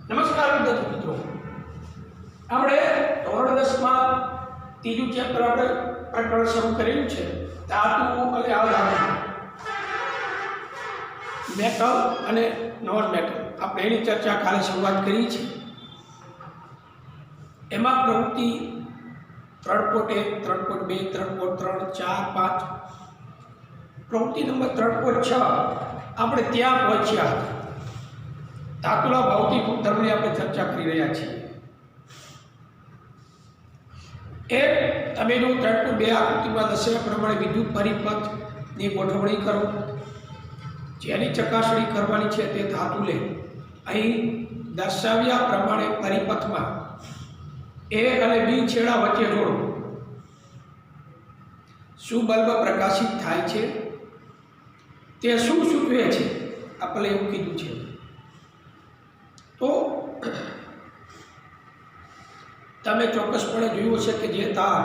નમસ્કાર વિદ્યાર્થી મિત્રો, આપણે ધોરણ 10 માં ત્રીજું ચેપ્ટર આપણે પ્રકરણ શરૂ કરેલું છે ધાતુ અને અધાતુ, મેટલ અને નોન મેટલ. આપણે એની ચર્ચા કાલે શરૂઆત કરી છે. એમાં પ્રવૃત્તિ 3.1, 3.2, 3.3, 4, 5, પ્રવૃત્તિ નંબર 3.6 આપણે ત્યાં પહોંચ્યા હતા. ધાતુના ભૌતિક ગુણધર્મની આપણે ચર્ચા કરી રહ્યા છીએ. એ તમે જો 3.2 આકૃતિમાં દર્શાવ્યા પ્રમાણે વિદ્યુત પરિપથની ગોઠવણી કરો. જેની ચકાસણી કરવાની છે તે ધાતુ લે. અહીં દર્શાવ્યા પ્રમાણે પરિપથમાં એ અને બી છેડા વચ્ચે જોડો. શું બલ્બ પ્રકાશિત થાય છે? તે શું સૂચવે છે? આપણે એવું કીધું છે. તો તમે ચોક્કસપણે જોયું હશે કે જે તાર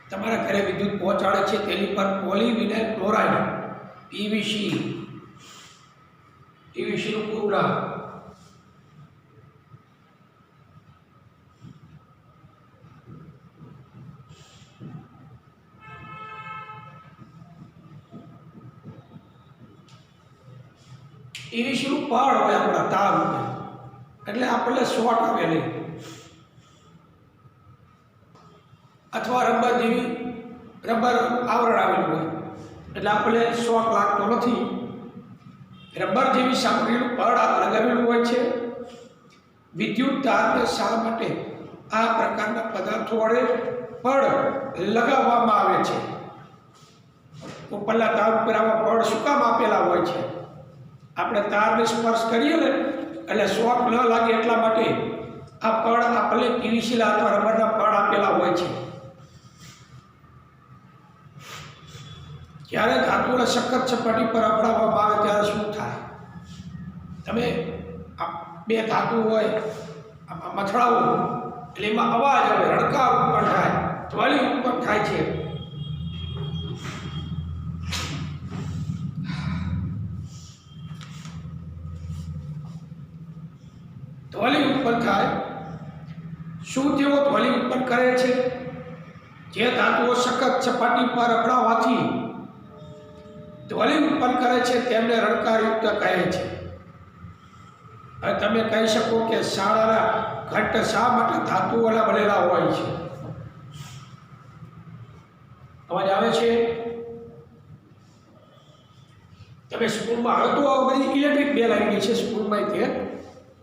તમારા ઘરે વિદ્યુત પહોંચાડે છે તેની પર પોલીવિનાઇલ ક્લોરાઇડ પીવીસીનું પૂરું નામ પીવીસીનું પડ હોય આપણા તાર ઉપર, એટલે આપણને શોર્ટ આવે નહીં. અથવા રબર જેવી રબર આવરણ આવેલું હોય એટલે આપણને શોક લાગતો નથી. રબર જેવી સામગ્રીનું પડ લગાવેલું હોય છે. વિદ્યુત તારને શા માટે આ પ્રકારના પદાર્થો વડે પડ લગાવવામાં આવે છે? ઉપરના તાર ઉપર આવા પડ શું કામ આપેલા હોય છે? આપણે તારને સ્પર્શ કરીએ ને એટલે શોક ન લાગે એટલા માટે આ પડ આપણને પીવીસી અથવા રબરના પડ આપેલા હોય છે. જ્યારે ધાતુને સખત સપાટી પર અપડાવવામાં આવે ત્યારે શું થાય? તમે બે ધાતુ હોય મથળાવો એટલે એમાં અવાજ આવે, રણકાર ઉત્પન્ન થાય, ધ્વનિ ઉત્પન્ન થાય છે. ધ્વનિ ઉત્પન્ન થાય. શું તેઓ ધ્વનિ ઉત્પન્ન કરે છે? જે ધાતુઓ સખત સપાટી પર અપડાવવાથી ધ્વનિ ઉત્પન્ન કરે છે તેમને રણકારયુક્ત કહે છે. હવે તમે કહી શકો કે શાળાના ઘંટ શા માટે ધાતુઓના બનેલા હોય છે? અવાજ આવે છે? તમે સ્કૂલમાં હવે તો બધી ઇલેક્ટ્રિક બેલ આવી ગઈ છે સ્કૂલમાં, તે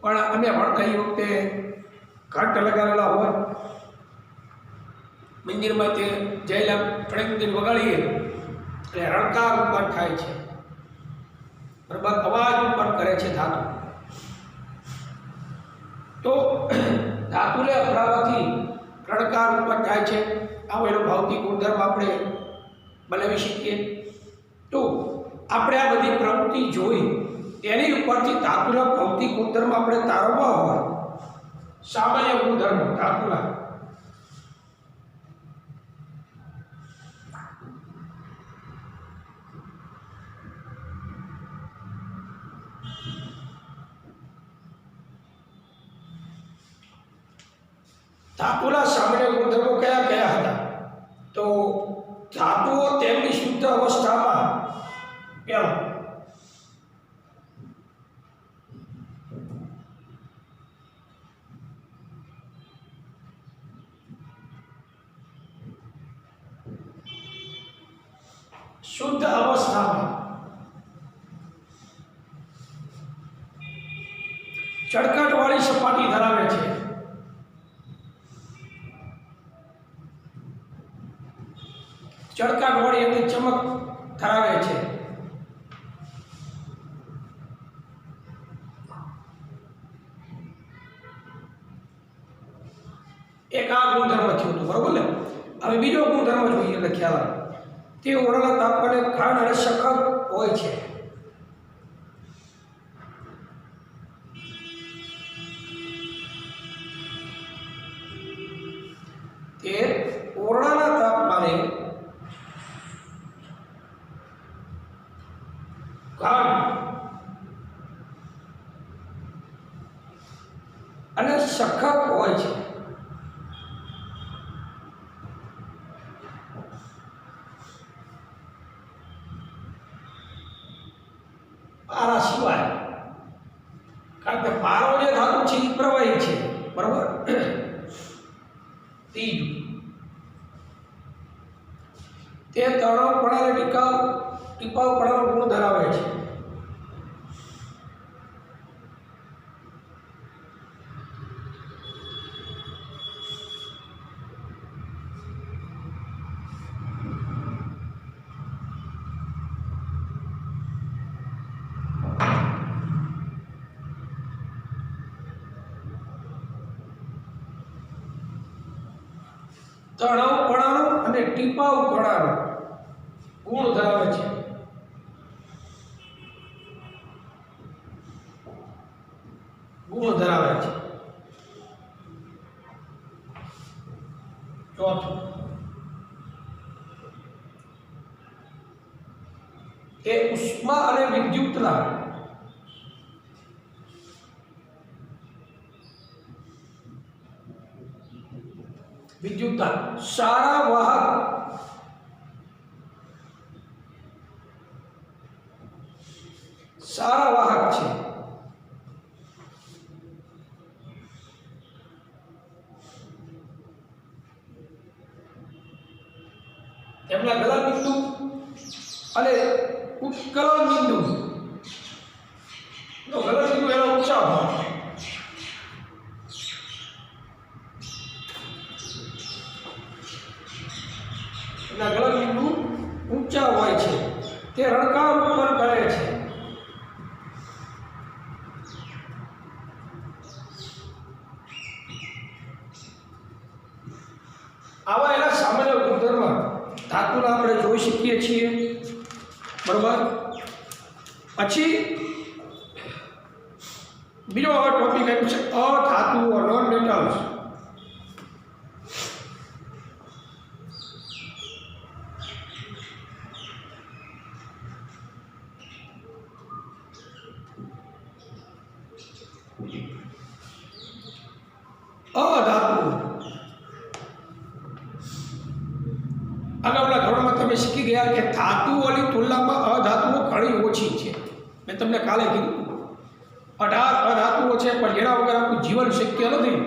પણ અમે ભણતા એ વખતે ઘંટ લગાવેલા હોય. મંદિરમાં તે જયલા ફળંગદિન વગાડીએ એટલે રણકાર ઉત્પન્ન થાય છે, બરાબર, અવાજ ઉત્પન્ન કરે છે ધાતુ. તો ધાતુને અપડાવવાથી રણકાર ઉત્પન્ન થાય છે. આવો એનો ભૌતિક ગુણધર્મ આપણે બનાવી શકીએ. તો આપણે આ બધી પ્રવૃત્તિ જોઈ તેની ઉપરથી ધાતુના ભૌતિક ગુણધર્મ આપણે તારવવા હોય, સામાન્ય ગુણધર્મો ધાતુના, ધાતુના સામાન્ય ગુણધર્મો કયા કયા હતા? તો ધાતુઓ તેમની શુદ્ધ અવસ્થામાં શુદ્ધ અવસ્થામાં ચળકટવાળી સપાટી ધરાવે છે. ચળકાટવાળી એટલે ચમક ધરાવે છે. એક આ ગુણધર્મ થયું હતું, બરોબર ને? હવે બીજો ગુણધર્મ જોઈએ એટલે ખ્યાલ આવે. તે ઓરડાના તાપમાને ઘન અને સખત હોય છે. તે ઓરડાના તાપમાને ઘન અને સખત હોય છે. પારા સિવાય, કારણ કે પારો જે ધાતુ છે એ પ્રવાહી છે, બરાબર. ત્રીજું, તે તરણપણાને ટીપાવપણાનો ગુણ ધરાવે છે. તળાવપણાનો અને ટીપાવપણાનો ગુણ ધરાવે છે. ચોથું, એ ઉષ્મા અને વિદ્યુતના સારા વાહક છે. તેમના ગલન બિંદુ અને ઉત્કલન બિંદુ, તો ગલન બિંદુ એનો ઊંચા હોય, એના ગલન બિંદુ ઊંચા હોય છે. તે રણકાર ઉત્પન્ન કરે છે. આવા એના સામાન્ય ગુણધર્મ ધાતુના આપણે જોઈ શકીએ છીએ, બરોબર. પછી બીજો ટોપિક આપ્યો છે અધાતુઓ, નોન મેટલ્સ. અધાતુઓ અગાઉના ધોરણમાં તમે શીખી ગયા કે ધાતુઓની તુલનામાં અધાતુઓ ઘણી ઓછી છે. મેં તમને કાલે કીધું 18 અધાતુઓ છે, પણ જેના વગર આપણું જીવન શક્ય નથી.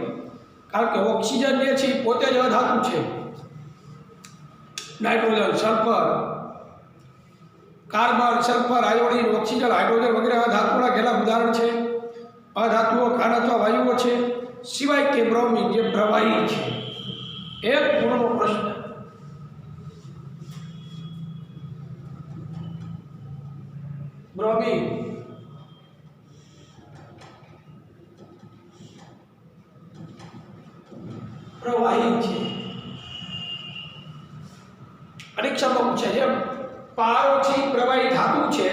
કારણ કે ઓક્સિજન જે છે એ પોતે જ અધાતુ છે. Nitrogen, sulphur, carbon, sulphur, iodine, oxygen, hydrogen વગેરે અધાતુઓના ઘેલા ઉદાહરણ છે. અધાતુઓ ખાન અથવા વાયુઓ છે, સિવાય કે બ્રોમિન જે પ્રવાહી છે. એક ગુણનો પ્રશ્ન. બ્રોમિન પ્રવાહી છે. પરીક્ષામાં પૂછે છે પારો છે પ્રવાહી ધાતુ છે,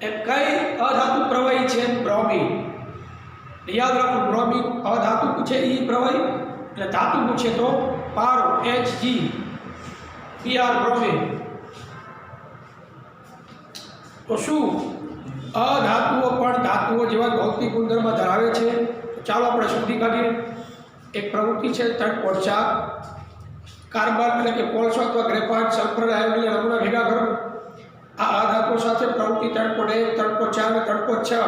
એ કઈ અધાતુ પ્રવાહી છે? બ્રોમિન. યાદ રાખો, બ્રોમિન અધાતુ પૂછે એ પ્રવાહી, એટલે ધાતુ પૂછે તો પારો HgBr બ્રોમિન. તો શું અધાતુઓ પણ ધાતુઓ જેવા ભૌતિક ગુણધર્મ ધરાવે છે? ચાલો આપણે શોધી કાઢીએ. એક પ્રવૃત્તિ છે 3.4. કાર્બન એટલે કે કોલસો અથવા ગ્રેફાઇટ, સલ્ફર, આયોડિન નમૂના ભેગા કરો. આ અધાતુઓ સાથે પ્રવૃત્તિ 3.1, 3.4 અને 3.6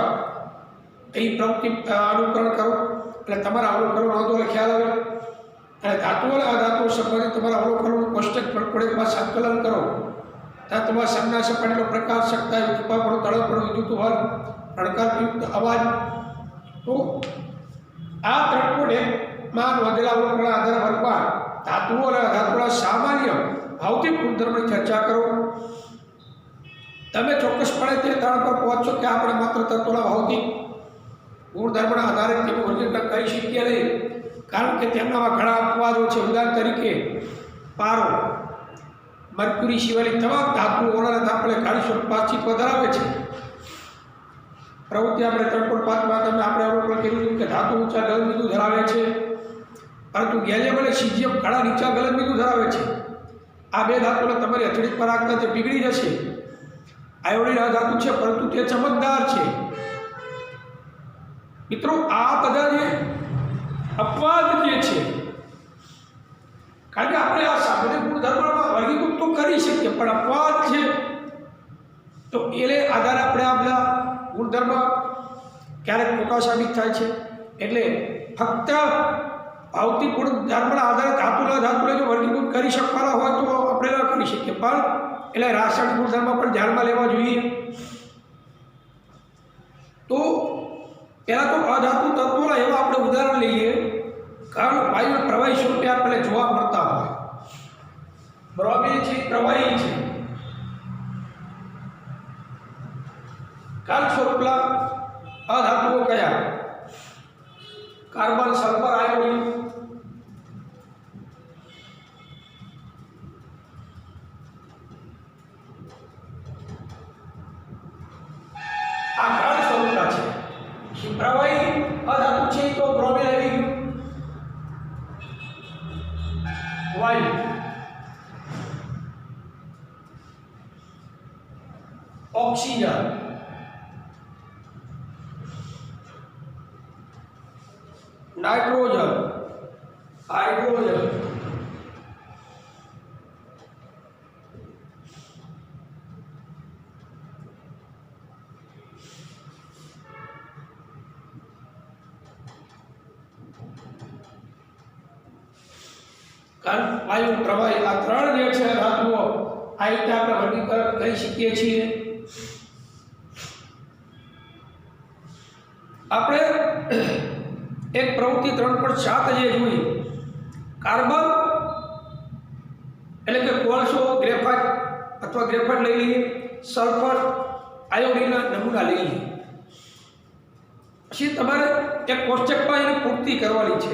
એ પ્રવૃત્તિ અનુકરણ કરો. એટલે તમારા અવલોકનો નોંધો ખ્યાલ આવે. અને ધાતુઓ અને અધાતુઓ સંબંધિત તમારા અવલોકનોનું કોષ્ટક 3.1માં સંકલન કરો. ત્યાં તમારા સામના સપાટીનો પ્રકાશ, શકતા, ટીપાપણું, તળપણું, વિદ્યુત વહન, રણકારયુક્ત અવાજ. તો આ 3.1માં નોંધેલા અવલોકનના આધારે વર્ગમાં ધાતુઓ અને અધાતુઓના સામાન્ય ભૌતિક ગુણધર્મની ચર્ચા કરો. તમે ચોક્કસપણે તે તારણ પર પહોંચો કે આપણે માત્ર તત્વોના ભૌતિક ગુણધર્મના આધારે તેનું વર્ગીકરણ કરી શકીએ નહીં, કારણ કે તેમનામાં ઘણા અપવાદો છે. ઉદાહરણ તરીકે પારો, મર્ક્યુરી સિવાયની તમામ ધાતુઓના આપણે કાળી અસ્તિત્વ ધરાવે છે. પ્રવૃત્તિ આપણે 3.5માં આપણે અવલોકન કર્યું કે ધાતુ ઊંચા ગલનબિંદુ ધરાવે છે, પરંતુ ગેલિયમ અને સીઝિયમ ઘણા નીચા ગલનબિંદુ ધરાવે છે. આ બે ધાતુને તમારી હથેળી પર રાખતા તે પીગળી જશે. આયોડિન અધાતુ છે, પરંતુ તે ચમકદાર છે. મિત્રો, આ બધા જે अपवाद जे छे, कारण के આપણે આ સામાન્ય ગુણધર્મમાં વર્ગીકૃત તો કરી શકીએ, પણ અપવાદ છે તો એને આધારે આપણે આ બધા ગુણધર્મ ક્યારેક ખોટા સાબિત થાય છે. એટલે ફક્ત ભૌતિક ગુણધર્મના આધારે ધાતુને જો વર્ગીકૃત કરી શકવાના હોય તો આપણે ન કરી શકીએ, પણ એટલે રાસાયણિક ગુણધર્મ પણ ધ્યાનમાં લેવા જોઈએ. તો પહેલાં તો અધાતુ તત્વોના એવા આપણે ઉદાહરણ લઈએ. ઘન વાયુ પ્રવાહી સ્વરૂપે આપણે જોવા મળતા હોય. બ્રોમિન છે, પ્રવાહી છે. ઘન સ્વરૂપના અધાતુઓ કયા? Carbon, sulphur, iodine. આ ઘન સ્વરૂપના છે. પ્રવાહી અધાતુ છે તો બ્રોમિન આવી ગયું, વાયુ. ઓક્સિજન, નાઇટ્રોજન, હાઇડ્રોજન, ઘન, વાયુ, પ્રવાહી. આ ત્રણ જે છે ધાતુઓ આ રીતે આપણે વર્ગીકરણ કરી શકીએ છીએ. આપણે એક પ્રવૃત્તિ 3.7 જે જોઈ, કાર્બન એટલે કે કોલસો, ગ્રેફાઇટ અથવા ગ્રેફાઇટ લઈ લઈએ, સલ્ફર, આયોડીનના નમૂના લઈ લઈએ. પછી તમારે એક કોષ્ટકમાં એની પૂર્તિ કરવાની છે.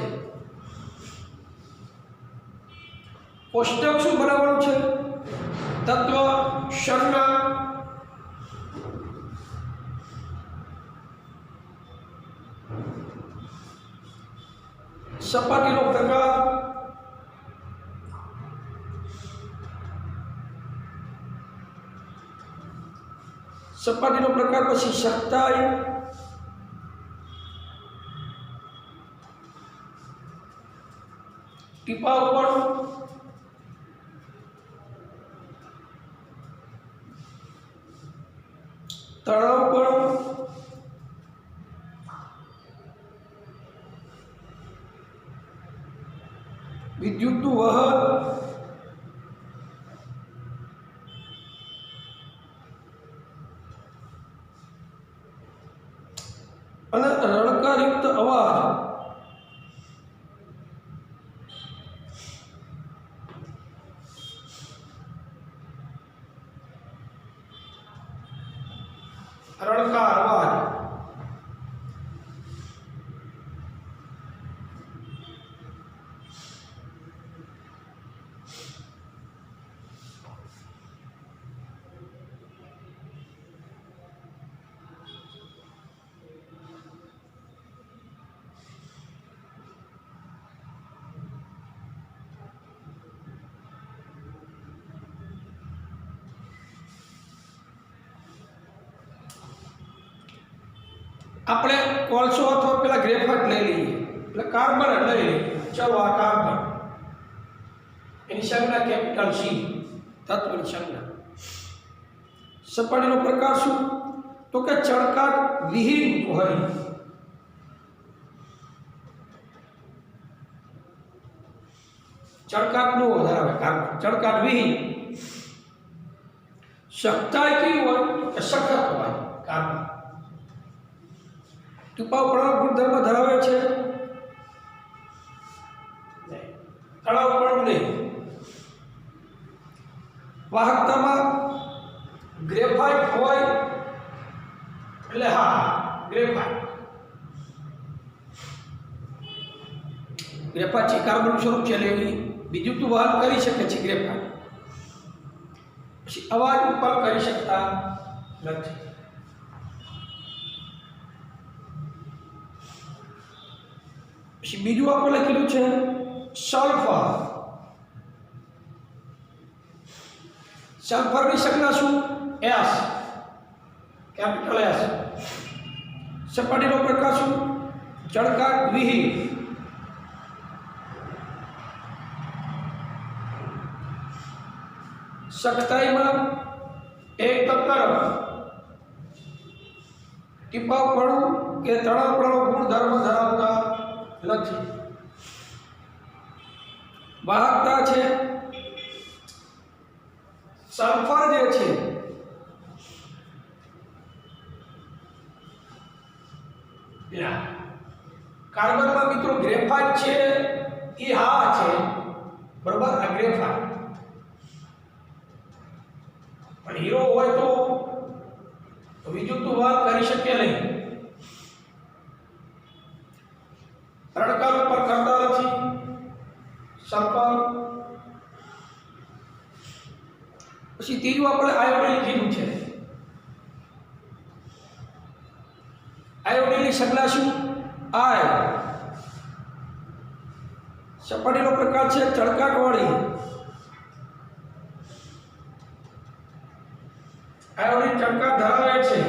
કોષ્ટક શું બનાવવાનું છે? તત્વ, સંજ્ઞા, સપાટીનો પ્રકાર, પછી સખ્તાઈ, ટીપાવપણ, તણાવપણ, વિદ્યુતનું વહન, અને રણકારયુક્ત અવાજ. રણકાર અવાજ. આપણે કોલસો અથવા પેલા ગ્રેફાઇટ લઈ લઈએ, એટલે કાર્બન લઈ લઈએ. ચલો આ કાર્બન, એની સંજ્ઞા કેપિટલ સી, તત્વની સંજ્ઞા. સપાટીનો પ્રકાર શું? તો કે ચળકાટ વિહીન હોય. ચળકાટ નો ધરાવે કાર્બન, ચળકાટ વિહીન. સખ્તાઈ કેવી હોય? કે સખત હોય કાર્બન. ટીપાવપણ ગુણધર્મ ધરાવે છે? તણાવપણ નહીં. વાહકતામાં ગ્રેફાઇટ હોય એટલે હા ગ્રેફાઇટ. ગ્રેફાઇટ છે કાર્બન સ્વરૂપ છે એટલે બીજું તો વહન કરી શકે છે ગ્રેફાઇટ. પછી અવાજ ઉત્પન્ન કરી શકતા નથી. પછી બીજું આપણે લખેલું છે સલ્ફર. સલ્ફરની સંજ્ઞા શું? S, capital S. સપાટીનો પ્રકાર શું? ચળકાટ વિહીન. સખ્તાઈમાં એકદમ નરમ, ટીપાવપણું કે તણાવપણું ગુણધર્મ ધરાવતા નથી. વાહકતા છે, સલ્ફર જે છે કાર્બનમાં મિત્રો ગ્રેફાઇટ છે એ હા છે, બરોબર. આ ગ્રેફાઇટ પણ હીરો હોય તો વિદ્યુત વહન કરી શકે નહીં. તડકા ઉપર કરતા નથી સલ્ફર. પછી ત્રીજું આપણે આયોડિન કીધું છે. આયોડિનની સંજ્ઞા શું? આય. સપાટીનો પ્રકાર છે ચળકાટવાળી. આયોડિન ચળકાટ ધરાવે છે.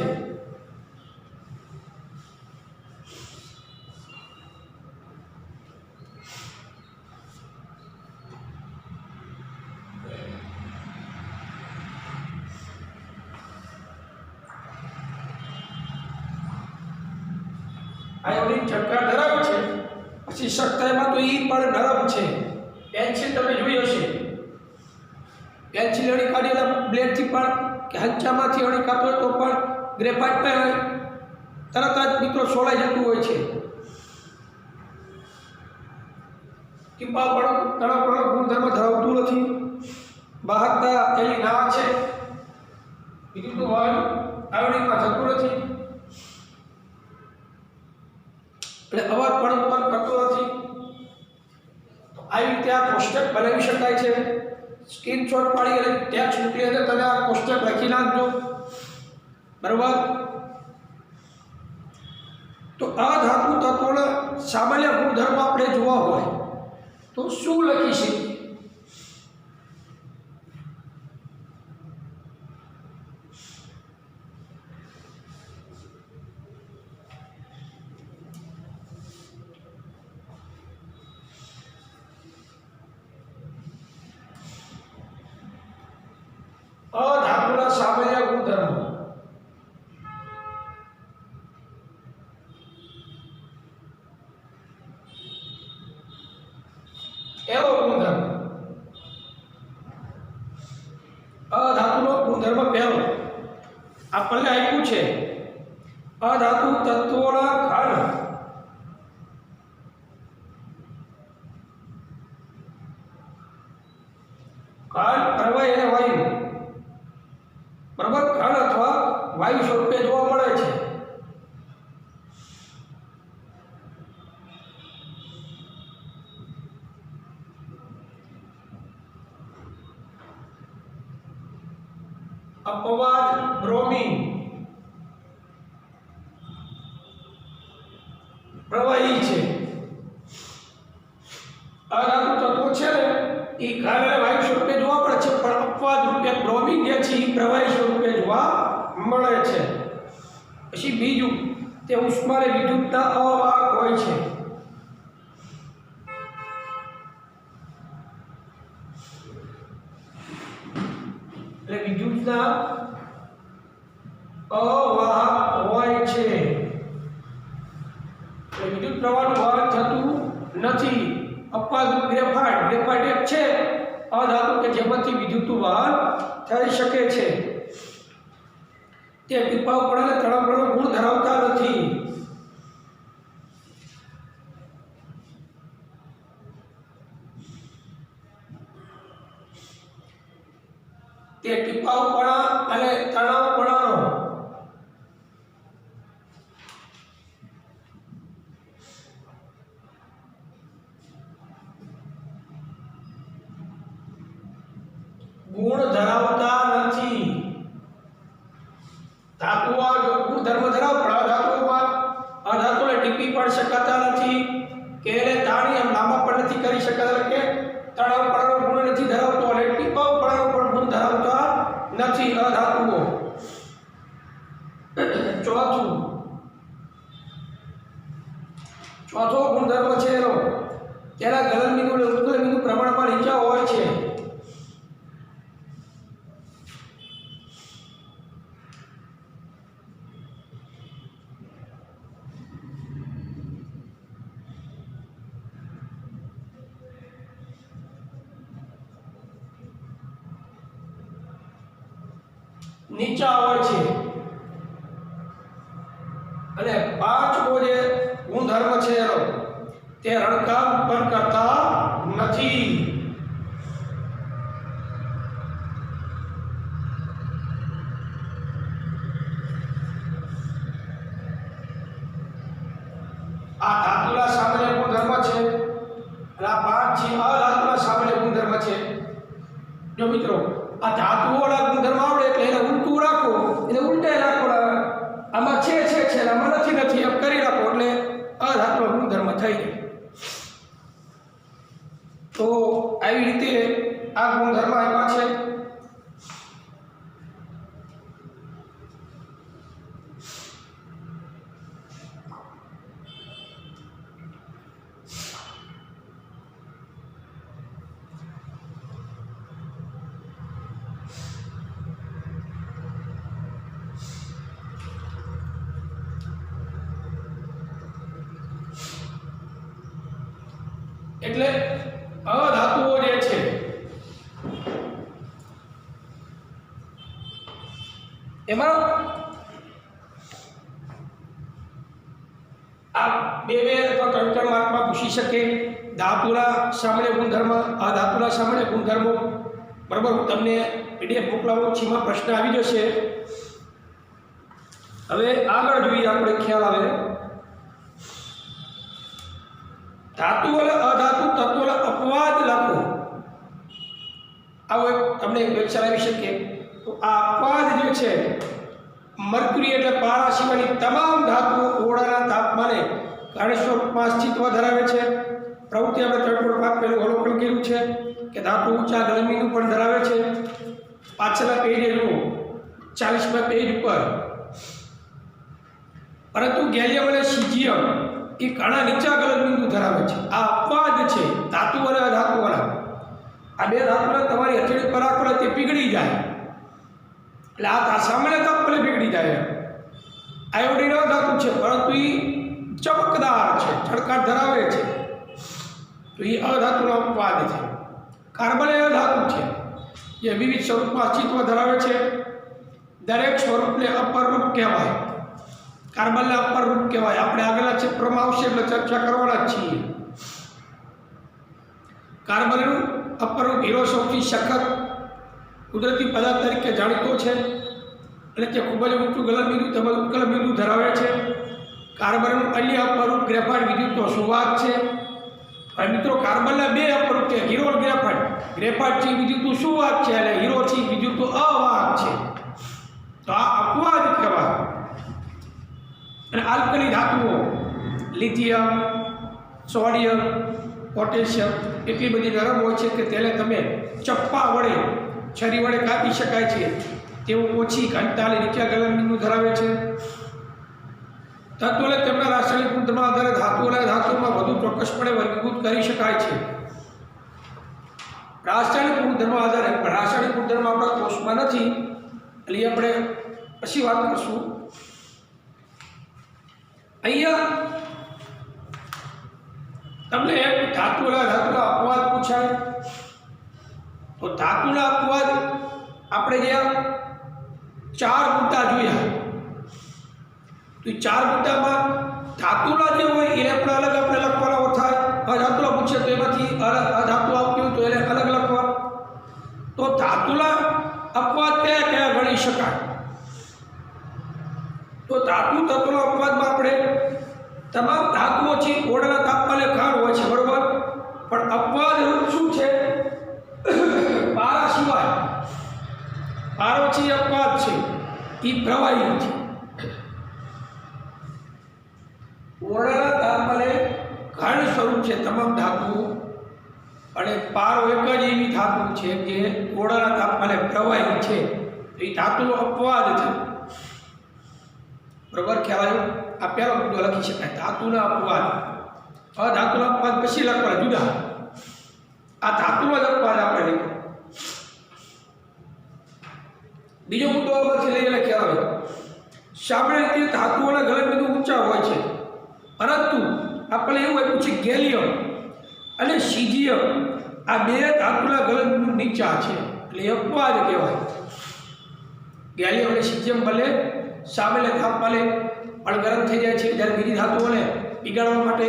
આયોડિન ચળકાટ ધરાવે છે. પછી સખ્તાઈમાં તો એ પણ નરમ છે. પેન્સિલ તમે જોઈ હશે, પેન્સિલ અણી કાઢેલા બ્લેડથી પણ કે હંચામાંથી અણી કાઢતો હોય તો પણ ગ્રેફાઇટ પર તરત જ મિત્રો સોલાઈ જતું હોય છે. ટીપાવપણું તણાવપણું ગુણધર્મ ધરાવતું નથી. વાહકતા એની ના છે, વિદ્યુત વહન આયોડિનમાં થતું નથી. એટલે અવાજ પણ ઉત્પન્ન કરતો નથી. તો આવી રીતે આ કોષ્ટક બનાવી શકાય છે. સ્ક્રીનશોટ પાડી અને ટેક્સ્ટ મોકલી અને તમે આ કોષ્ટક લખી નાખજો, બરાબર. તો આ ધાતુ તત્વોના સામાન્ય ગુણધર્મ આપણે જોવા હોય તો શું લખી શકીએ? અધાતુના સામાન્ય ગુણધર્મ. એવો ગુણધર્મ. અધાતુનો ગુણધર્મ પહેલો આપણને આપ્યું છે. અધાતુ તત્વોના ઘન પ્રવાહી અને વાયુ, બરાબર, ઘન અથવા વાયુ સ્વરૂપે જોવા મળે છે. અપવાદ બ્રોમિન પ્રવાહી છે. અધાતુ તત્વો છે ને એ ઘન અને વાયુ સ્વરૂપે જોવા મળે છે, પણ અપવાદ રૂપે બ્રોમિન જે છે એ પ્રવાહી સ્વરૂપે જોવા મળે છે. પછી બીજું, તે ઉષ્મા અને વિદ્યુતના અવાહક હોય છે. એટલે વિદ્યુતના અવાહક હોય છે. એટલે વિદ્યુત પ્રવાહનું વહન થતું નથી. અપવાદ ગ્રેફાઇટ એક છે અધાતુ કે જેમાંથી વિદ્યુતનું વહન થઈ શકે છે. તે ટીપાવપણું અને તણાવપણું ગુણ ધરાવતા નથી. તે ટીપાવપણા અને તણાવપણાનો ગુણ ધરાવતા નથી. ધાતુઓ ગુણધર્મ ધરાવ પણ અધાતુને ટીપી પણ શકાતા નથી કે એને તાણી એમ લાંબા પણ નથી કરી શકાતા કે તણાવપણાનો ગુણ નથી ધરાવતો અને ટીપાવપણાનો પણ ગુણ ધરાવતા નથી અધાતુઓ. ચોથો ગુણધર્મ છે એનો, તેના ગલનબિંદુ અને ઉદ્ગલબિંદુ પ્રમાણમાં નીચા હોય છે. નીચા હોય છે અને પાંચમો જે ગુણધર્મ છે એનો તે રણકામ ઉત્પન્ન કરતા નથી. આ ધાતુના સામાન્ય ગુણધર્મ છે અને આ પાંચ છે અધાતુના સામાન્ય ગુણધર્મ છે. જો મિત્રો આ ધાતુઓના ગુણધર્મ આવડે એટલે એને ઉલટું રાખો, એને ઉલટાઈ રાખો, આમાં છે આમાં નથી એમ કરી રાખો એટલે અધાતુનો ગુણધર્મ થઈ જાય. તો આવી રીતે આ ગુણધર્મ આપ્યા છે. એટલે અધાતુઓ જે છે એમાં આ બે અથવા ત્રણ માર્કમાં પૂછી શકે. ધાતુના સામાન્ય ગુણધર્મ, અધાતુના સામાન્ય ગુણધર્મો. બરાબર, હું તમને પીડીએફ મોકલાવું છું, એમાં પ્રશ્ન આવી જશે. હવે આગળ જોઈએ આપણે ખ્યાલ આવે. ધાતુ અને અધાતુ તત્વોના અપવાદ લખો. આવો એક તમને વેક્શન આવી શકે. તો આ અપવાદ જે છે, મર્ક્યુરી એટલે પારા સિવાયની તમામ ધાતુઓ ઓરડાના તાપમાને ગાણિતિક સ્વરૂપમાં અસ્તિત્વ ધરાવે છે. પ્રવૃત્તિ આપણે 3.5 પહેલું અવલોકન કર્યું છે કે ધાતુ ઊંચા ગલમીનું પણ ધરાવે છે. પાછળના પેજે જુઓ 40મા પેજ ઉપર. પરંતુ ગેલિયમ અને સીઝિયમ એ ઘણા નીચા ગલનબિંદુ ધરાવે છે. આ અપવાદ છે ધાતુ અને અધાતુઓના. આ બે ધાતુને તમારી હથેળી પર રાખો તે પીગળી જાય, એટલે આ સામાન્ય તાપમાને પીગળી જાય. આયોડિન અધાતુ છે પરંતુ એ ચમકદાર છે, ચળકાટ ધરાવે છે, તો એ અધાતુનો અપવાદ છે. કાર્બન એ અધાતુ છે જે વિવિધ સ્વરૂપમાં અસ્તિત્વ ધરાવે છે. દરેક સ્વરૂપને અપરરૂપ કહેવાય. કાર્બનને અપરરૂપ કહેવાય. આપણે આગળના ચેપ્ટરમાં આવશે એટલે ચર્ચા કરવાના જ છીએ. કાર્બનનું અપરરૂપ હીરો સૌથી સખત કુદરતી પદાર્થ તરીકે જાણીતો છે અને તે ખૂબ જ ઊંચું ગલનબિંદુ તેમજ ઉત્કલન બિંદુ ધરાવે છે. કાર્બનનું અન્ય અપરરૂપ ગ્રેફાઇટ વિદ્યુતનો સુવાહક છે. હવે મિત્રો કાર્બનના બે અપરૂપ છે, હીરો અને ગ્રેફાઇટ. ગ્રેફાઇટ છે વિદ્યુતનું સુવાહક છે અને હીરો છે વિદ્યુતનું અવાહક છે. તો આ અપવાદ કહેવાય. અને આલ્કલી ધાતુઓ લિથિયમ, સોડિયમ, પોટેશિયમ એટલી બધી નરમ હોય છે કે તેને તમે ચપ્પા વડે, છરી વડે કાપી શકાય છે. તેઓ ઓછી ઘનતા નીચા ગલનબિંદુ ધરાવે છે. તત્વોને તેમના રાસાયણિક ગુણધર્મના આધારે ધાતુઓના ધાતુઓમાં વધુ ચોક્કસપણે વર્ગીકૃત કરી શકાય છે. રાસાયણિક ગુણધર્મના આધારે, પણ રાસાયણિક ગુણધર્મ આપણા કોર્સમાં નથી એટલે આપણે પછી વાત કરશું. અહીંયા તમને એક ધાતુના અપવાદ પૂછાય. તો ધાતુના અપવાદ આપણે જે 4 મુદ્દા જોયા, તો 4 મુદ્દામાં ધાતુના જે હોય એને આપણે અલગ આપણે લખવાના થાય. અધાતુના પૂછે તો એમાંથી અધાતુ આવતી હોય તો એને અલગ લખવા. તો ધાતુના અપવાદ કયા કયા ગણી શકાય? તો ધાતુ તત્વના અપવાદમાં આપણે તમામ ધાતુઓ છે ઓરડાના તાપમાને ખાણ હોય છે, બરોબર, પણ અપવાદ રૂપ શું છે? પારા સિવાય. પારો છે અપવાદ છે, એ પ્રવાહી છે. ઓરડાના તાપમાને ઘન સ્વરૂપ છે તમામ ધાતુઓ, અને પારો એક જ એવી ધાતુ છે કે ઓરડાના તાપમાને પ્રવાહી છે. તો એ ધાતુનો અપવાદ છે. બરાબર, ખ્યાલ આવ્યો? આ પહેલો મુદ્દો લખી શકાય, ધાતુના અપવાદ. અધાતુના અપવાદ પછી લખવાના જુદા. આ ધાતુનો જ અપવાદ આપણે લખ્યો. બીજો મુદ્દો પછી લઈને ખ્યાલ આવે. સામાન્ય રીતે ધાતુઓના ગલનબિંદુ ઊંચા હોય છે, પરંતુ આપણે એવું આપ્યું છે ગેલિયમ અને સીઝિયમ આ બે ધાતુના ગલનબિંદુ નીચા છે, એટલે અપવાદ કહેવાય. ગેલિયમ અને સીઝિયમ ભલે સામેલ તાપમાને પણ ગરમ થઈ જાય છે, જ્યારે બીજી ધાતુઓને પીગાળવા માટે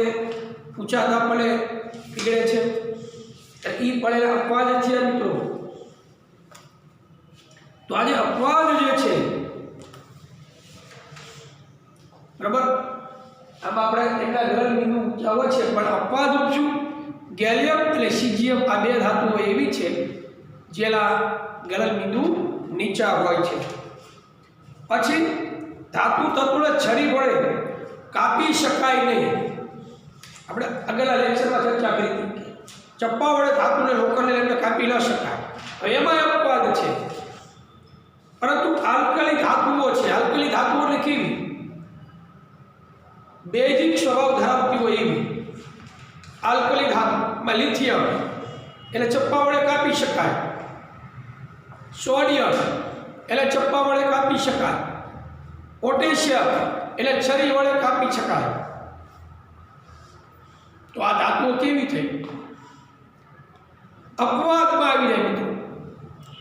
ઊંચા તાપમાને પીગળે છે. એ પડેલા અપવાદ છે મિત્રો. તો આજે અપવાદ જે છે બરાબર, આમાં આપણે એટલા ગરમ બિંદુ ઊંચા હોય છે, પણ અપવાદ શું? ગેલિયમ અને સીઝિયમ આ બે ધાતુઓ એવી છે જેના ગલન બિંદુ નીચા હોય છે. પછી ધાતુ તત્વોને છરી વડે કાપી શકાય નહીં. આપણે આગળના લેક્ચરમાં ચર્ચા કરી હતી, ચપ્પા વડે ધાતુને લોખંડને લઈને કાપી ન શકાય. હવે એમાં અપવાદ છે, પરંતુ આલ્કલી ધાતુઓ છે. આલ્કલી ધાતુઓને કેવી? બેઝિક સ્વભાવ ધરાવતી હોય એવી આલ્કલી ધાતુમાં લિથિયમ એને ચપ્પા વડે કાપી શકાય, સોડિયમ એટલે ચપ્પા વડે કાપી શકાય, પોટેશિયમ એટલે છરી વડે કાપી શકાય. તો આ ધાતુઓ કેવી થઈ? અપવાદમાં આવી જાય મિત્રો.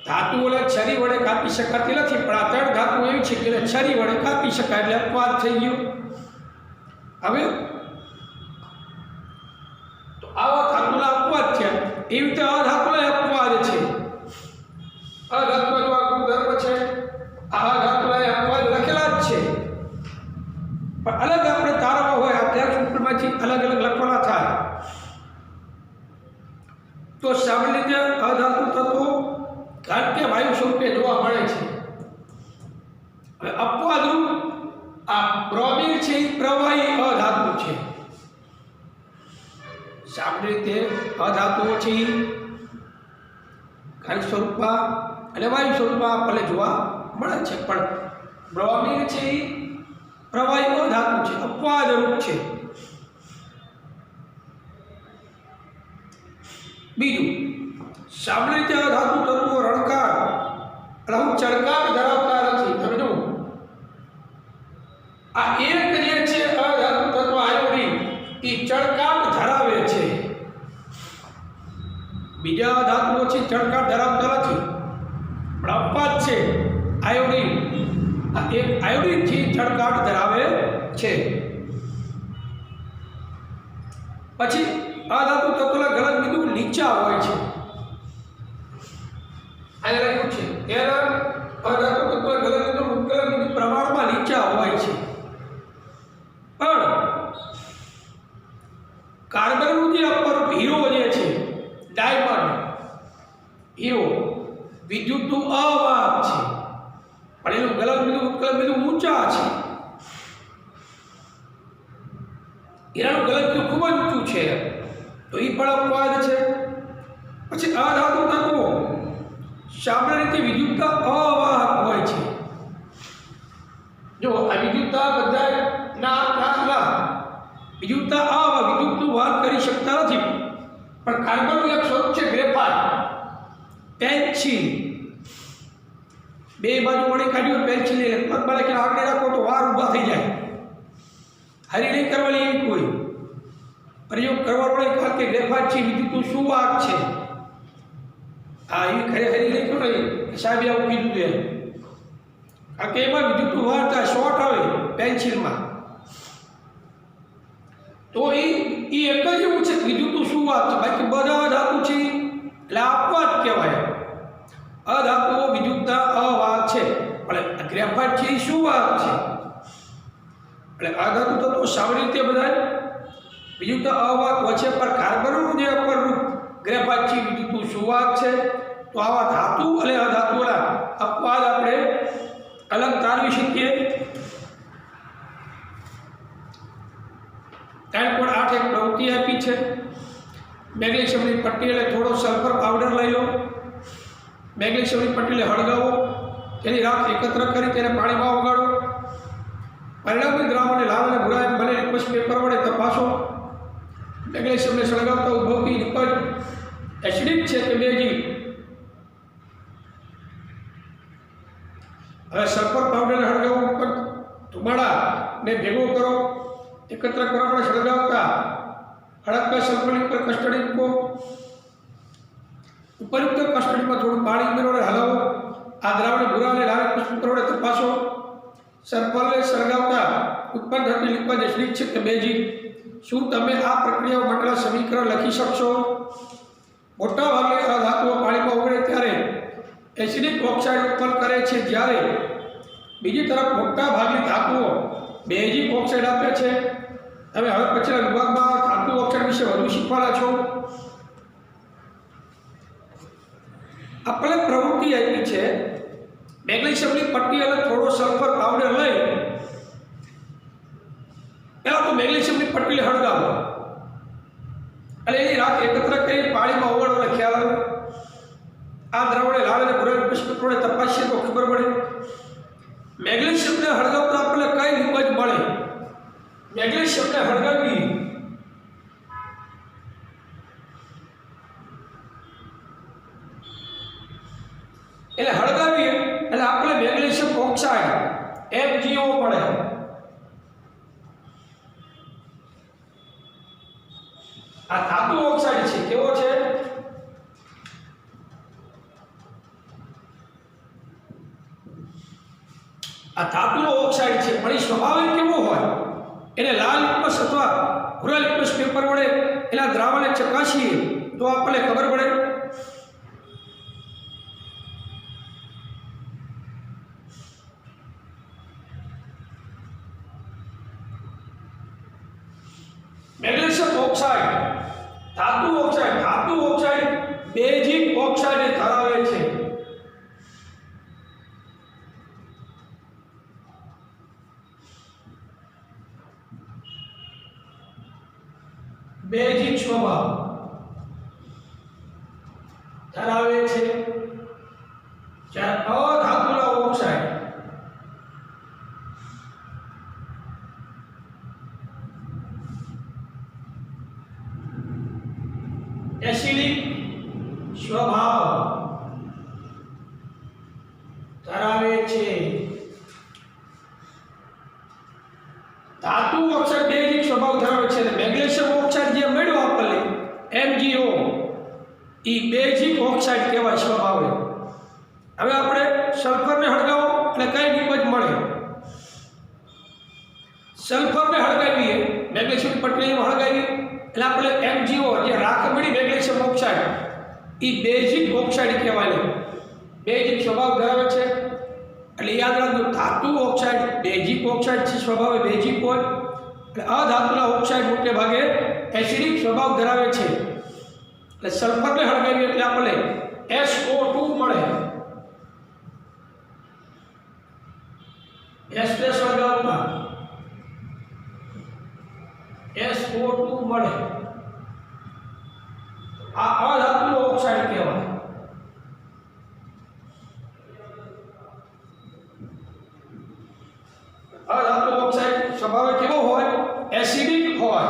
ધાતુઓને છરી વડે કાપી શકાતી નથી, પણ આ ત્રણ ધાતુઓ એવી છે કે છરી વડે કાપી શકાય, એટલે અપવાદ થઈ ગયો. હવે તો આવા ધાતુના અપવાદ થયા. એવી રીતે અધાતુના અપવાદ છે. અધાતુનો જો આ ગુણધર્મ છે, આ ધાતુના અપવાદ લખેલા જ છે, પણ અલગ આપણે તારવા હોય આ ટેક્સ્ટ ઉપરમાંથી અલગ અલગ લખવાના થાય. તો સામાન્ય રીતે અધાતુ તત્વો ઘન કે વાયુ સ્વરૂપે જોવા મળે છે. હવે અપવાદરૂપ આ બ્રોમિન છે એ પ્રવાહી અધાતુ છે. સામાન્ય રીતે અધાતુઓ છે ઘન સ્વરૂપમાં અને વાયુ સ્વરૂપમાં આપણને જોવા મળે છે, પણ બ્રોમિન છે એ પ્રવાહી અધાતુ છે, અપવાદરૂપ છે. બીજું, સામાન્ય રીતે અધાતુ તત્વો રણકાર અને ચળકાટ ધરાવતા નથી. તમે જુઓ, આ એક જે છે અધાતુ તત્વ આયોડિન એ ચળકાટ ધરાવે છે. બીજા ધાતુઓ છે ચળકાટ ધરાવતા નથી, પણ અપવાદ છે આયોડિન. આ એક આયોડિન થી ચળકાટ ધરાવે છે. પછી અધાતુ તત્વના ગલન બિંદુ નીચા હોય છે. આને લખ્યું છે એના અધાતુ તત્વના ગલન બિંદુ પ્રમાણમાં નીચા હોય છે. પણ કાર્બનનું જે અપર હીરો જે છે ડાયમંડ હીરો વિદ્યુતનું અવાહક છે, પણ એનું ગલન બિંદુ ઉત્કલન બિંદુ ઊંચા છે. એનું ગલન બિંદુ ખૂબ જ ઊંચું છે, તો એ પણ અપવાદ છે. પછી અધાતુ તત્વો સામાન્ય રીતે વિદ્યુતતા અવાહક હોય છે. જો આ વિદ્યુતતા બધા ના વિદ્યુતતા વિદ્યુતનું વહન કરી શકતા નથી, પણ કાર્બનનું એક સ્વરૂપ છે ગ્રેફાઇટ, પેન્સિલ. બે બાજુ વળી કાઢ્યું પેન્સિલ પગમાં લખીને આગળ રાખો તો વાર ઊભા થઈ જાય. હરી નહીં કરવાની એવી કોઈ પ્રયોગ કરવાનો નહીં, કારણ કે ગ્રેફાઇટ છે વિદ્યુતનું સુવાહક છે. હા, એ હરી નહીં કરો નહીં સાહેબ આવું કીધું છે, કારણ કે એમાં વિદ્યુતનું વહન થાય, શોર્ટ આવે પેન્સિલમાં. તો એ એક જ એવું છે વિદ્યુતનું સુવાહક છે. બાકી બધા ધાતુ છે એટલે અપવાદ કહેવાય. અધાતુઓ વિદ્યુતના અવાહક છે, પણ ગ્રેફાઇટ છે એ સુવાહક છે. એટલે અધાતુ તત્વો સામાન્ય રીતે બધા વિદ્યુતના અવાહક હોય છે, પણ કાર્બનનું જે અપર રૂપ ગ્રેફાઇટ છે વિદ્યુતનું સુવાહક છે. તો આવા ધાતુ અને અધાતુઓના અપવાદ આપણે અલગ તારવી શકીએ. 3.8 એક પ્રવૃત્તિ આપી છે. મેગ્નેશિયમની પટ્ટી એટલે થોડો સલ્ફર પાવડર લઈ લો, મેગ્નેશિયમની પટ્ટીને હળગાવો, તેની રાખ એકત્ર કરી તેને પાણીમાં ઓગાળો. પરિણામી દ્રાવણને લાલ અને ભૂરા બને પછી પેપર વડે તપાસો. મેગ્નેશિયમને સળગાવતા ઉદ્ભવતી નિપજ એસિડિક છે કે બેઝિક. હવે સલ્ફર પાવડરને હળગાવો ઉપર ધુમાડાને ભેગો કરો, એકત્ર કરવા માટે સળગાવતા હળગતા સલ્ફરની ઉપર કસ્ટડી મૂકો. ઉપરયુક્ત કસ્ટડીમાં થોડું પાણી ઉમેરો અને હલાવો. આ દ્રાવણ ભૂરા અને લાલ પુષ્પ વડે તપાસો. સલ્ફરને સળગાવતા ઉત્પન્ન થતી લિક્વિડ એસિડિક છે કે બેઝિક? શું તમે આ પ્રક્રિયાઓ માટેના સમીકરણ લખી શકશો? મોટા ભાગે આ ધાતુઓ પાણીમાં ઓગળે ત્યારે એસિડિક ઓક્સાઇડ ઉત્પન્ન કરે છે, જ્યારે બીજી તરફ મોટા ભાગની ધાતુઓ બેઝિક ઓક્સાઇડ આપે છે. તમે હવે પછીના વિભાગમાં ધાતુ ઓક્સાઇડ વિશે વધુ શીખવાના છો. આપણે પ્રવૃત્તિ આપી છે મેગ્નેશિયમની પટ્ટી અને થોડો સલ્ફર પાવડર લઈ પહેલાં તો મેગ્નેશિયમની પટ્ટીને હળગાવો અને એની રાખ એકત્ર કરી પાણીમાં ઓગળવાનો ખ્યાલ આવે. આ દ્રાવણે લાલ અને ભૂરા પુષ્પ વડે તપાસીએ તો ખબર પડે. મેગ્નેશિયમને હળગાવતા આપણને કઈ લિક્વિડ મળે? મેગ્નેશિયમને હળગાવી એટલે હળગાવીએ એટલે આપણે મેગ્નેશિયમ ઓક્સાઇડ MgO મળે. આ ધાતુ ઓક્સાઇડ છે. કેવો છે? આ ધાતુનો ઓક્સાઇડ છે, પણ એ સ્વભાવે કેવો હોય? એને લાલ લિટમસ અથવા ભૂરા લિટમસ પેપર વડે એના દ્રાવણને ચકાસીએ તો આપણને ખબર પડે. મેગ્નેશિયમ ઓક્સાઇડ ધાતુ ઓક્સાઇડ બેઝિક ઓક્સાઇડ ધરાવે છે. બેઝિક સ્વભાવ ધરાવે છે. જ્યારે અધાતુના ઓક્સાઇડ એસિડિક સ્વભાવ ધરાવે છે. ધાતુ ઓક્સાઇડ બેઝિક સ્વભાવ ધરાવે છે. મેગ્નેશિયમ ઓક્સાઇડ જે મળ્યો આપણને MgO એ બેઝિક ઓક્સાઇડ કહેવાય સ્વભાવે. હવે આપણે સલ્ફરને હળગાવો અને કઈ લિક્વિડ મળે? સલ્ફરને હળગાવીએ મેગ્નેશિયમ પટ્ટીમાં હળગાવી એટલે આપણે MgO જે રાખ મળી મેગ્નેશિયમ ઓક્સાઇડ એ બેઝિક ઓક્સાઇડ કહેવાય. બેઝિક સ્વભાવ ધરાવે છે. એટલે યાદ રાખજો, ધાતુ ઓક્સાઇડ બેઝિક ઓક્સાઇડ છે, સ્વભાવે બેઝિક હોય. એટલે અધાતુના ઓક્સાઇડ મોટે ભાગે એસિડિક સ્વભાવ ધરાવે છે. એટલે સલ્ફરને હળગાવીએ એટલે આપણને SO2 મળે. S પ્લસ હળગાવતા SO2 મળે. આ અધાતુનો ઓક્સાઇડ કહેવાય. અધાતુ ઓક્સાઇડ સ્વભાવે કેવો હોય? એસિડિક હોય.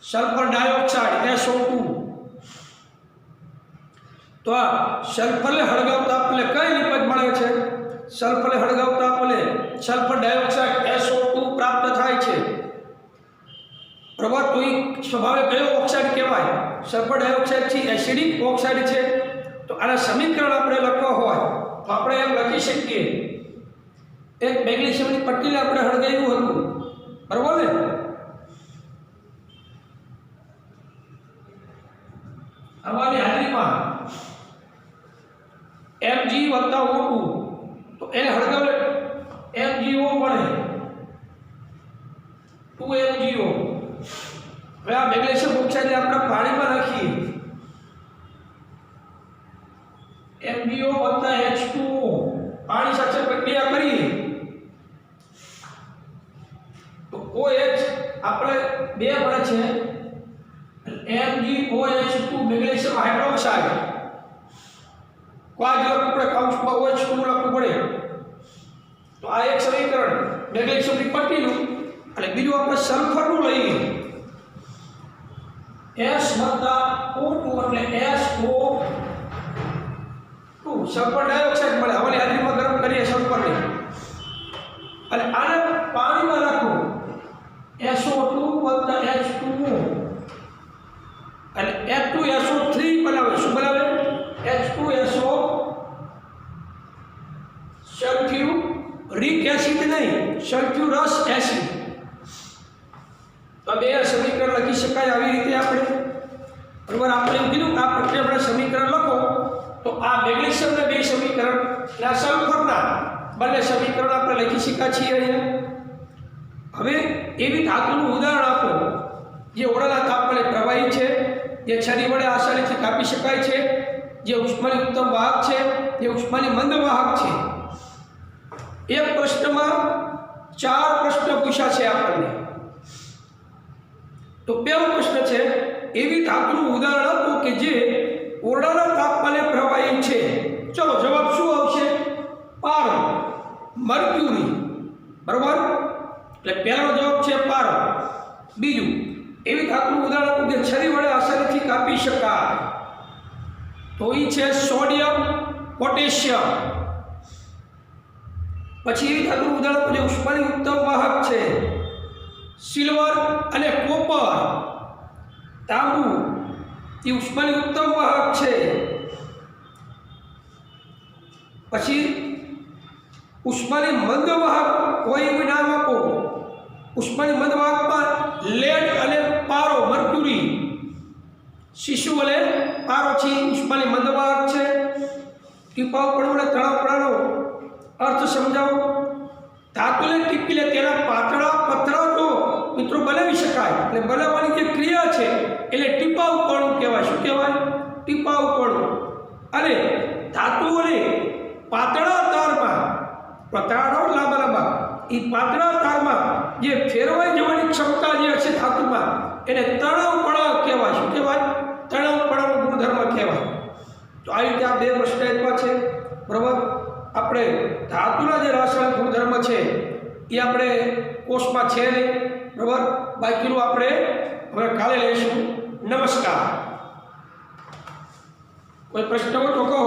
Sulphur dioxide SO2. તો આ સલ્ફરને હળગાવતા આપણને કઈ લિક્વિડ મળે છે? સલ્ફરને હળગાવતા આપણને સલ્ફર ડાયોક્સાઇડ SO2 પ્રાપ્ત થાય છે. બરાબર. તો એ સ્વભાવે કયો ઓક્સાઇડ કહેવાય? સલ્ફર ડાયોક્સાઇડ છે, એસિડિક ઓક્સાઇડ છે. તો આના સમીકરણ આપણે લખવા હોય તો આપણે એમ લખી શકીએ, એક મેગ્નેશિયમની પટ્ટીને આપણે હળગાવ્યું હતું, બરાબર ને? અમારી હાજરીમાં Mg વત્તા O2 તો એને હળગાવે MgO મળે 2MgO. હવે આ મેગ્નેશિયમ ઓક્સાઇડ આપણે પાણીમાં નાખીએ MgO વત્તા H2O પાણી સાથે પ્રક્રિયા કરીએ તો OH આપણે બે મળે છે MgOH2 મેગ્નેશિયમ હાઇડ્રોક્સાઇડ. કોઈ લખવું પડે કૌંસમાં OH2 લખવું પડે. તો આ એક સમીકરણ મેગ્નેશિયમની પટ્ટીનું. અને બીજું આપણે સલ્ફરનું લઈએ S વત્તા O2 એટલે SO2 સલ્ફર ડાયોક્સાઇડ મળે. હવાની હાજરીમાં ગરમ કરીએ સલ્ફરને અને આને પાણીમાં નાખો SO2 વત્તા H2O અને H2SO3 બનાવે. શું બનાવે? H2SO3. જાય આવી રીતે આપણે બરાબર આપણે એમ કીધું કે આ પ્રક્રિયા સમીકરણ લખો તો આ મેગ્નેશિયમને બે સમીકરણ અને આ સલ્ફરના બંને સમીકરણ આપણે લખી શક્યા છીએ અહીંયા। હવે એવી ધાતુનું ઉદાહરણ આપો જે ઓળાના તાપમાને પ્રવાહી છે, જે છરી વડે આસાનીથી કાપી શકાય છે, જે ઉષ્માની ઉત્તમ વાહક છે, જે ઉષ્માની મંદ વાહક છે। એક પ્રશ્નમાં 4 પ્રશ્ન પૂછ્યા છે આપણને। તો પહેલો પ્રશ્ન છે એવી ધાતુનું ઉદાહરણ આપો કે જે ઓરડાના તાપમાને પ્રવાહી છે। ચલો જવાબ શું આવશે? પારો, મર્ક્યુરી, બરોબર? એટલે પહેલો જવાબ છે પારો। બીજું, એવી ધાતુનું ઉદાહરણ આપો કે છરી વડે આસાનીથી કાપી શકાય, તો એ છે સોડિયમ, પોટેશિયમ। પછી એવી ધાતુનું ઉદાહરણ આપો જે ઉષ્માની ઉત્તમ વાહક છે, સિલ્વર અને કોપર, તાંબુ એ ઉષ્માની ઉત્તમ વાહક છે। પછી ઉષ્માની મંદ વાહક કોઈ એવું નામ આપો। ઉષ્માની મંદ વાહકમાં લેડ અને પારો, મર્ક્યુરી, શિશુ અને પારો છે, ઉષ્માની મંદ વાહક છે। ટીપાઓ પડવડે તણાવપણાનો અર્થ સમજાવો। ધાતુને ટીપી લે તેના પાતળા પતરા જો મિત્રો બનાવી શકાય, એટલે બનાવવાની જે ક્રિયા છે એટલે ટીપાઉપણું કહેવાય। શું કહેવાય? ટીપાઉપણું। અને ધાતુઓને પાતળા તારમાં, પતળા લાંબા લાંબા, એ પાતળા તારમાં જે ફેરવાઈ જવાની ક્ષમતા જે છે ધાતુમાં એને તણાવપણા કહેવાય। શું કહેવાય? તણાવપણાનો ગુણધર્મ કહેવાય। તો આ રીતે આ બે પ્રશ્ન આપ્યા છે, બરાબર? આપણે ધાતુના જે રાસાયણિક ગુણધર્મ છે એ આપણે કોર્સમાં છે નહીં, બરાબર? બાકીનું આપણે હવે કાલે લઈશું। નમસ્કાર। કોઈ પ્રશ્ન હોય તો કહો।